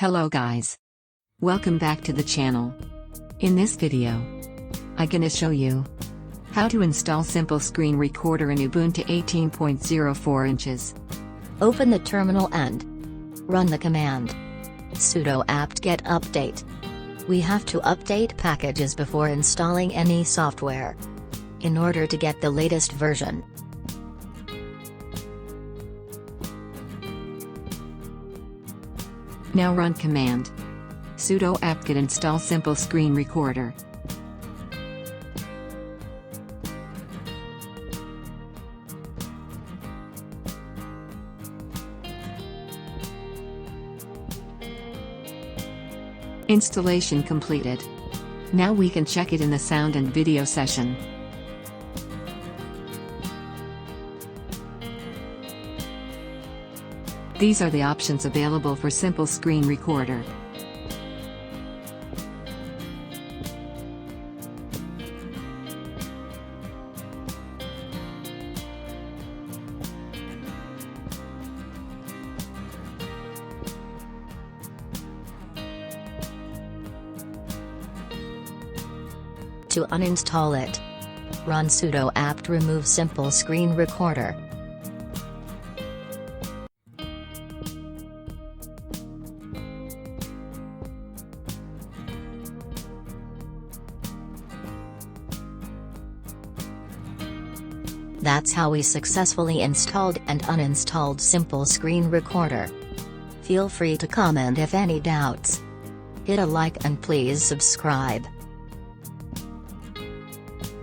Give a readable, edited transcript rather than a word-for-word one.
Hello guys. Welcome back to the channel. In this video, I'm gonna show you how to install SimpleScreenRecorder in Ubuntu 18.04 inches. Open the terminal and run the command sudo apt-get update. We have to update packages before installing any software in order to get the latest version. Now run command sudo apt-get install SimpleScreenRecorder. Installation completed. Now we can check it in the sound and video session. These are the options available for SimpleScreenRecorder. To uninstall it, run sudo apt remove SimpleScreenRecorder. That's how we successfully installed and uninstalled SimpleScreenRecorder. Feel free to comment if any doubts. Hit a like and please subscribe.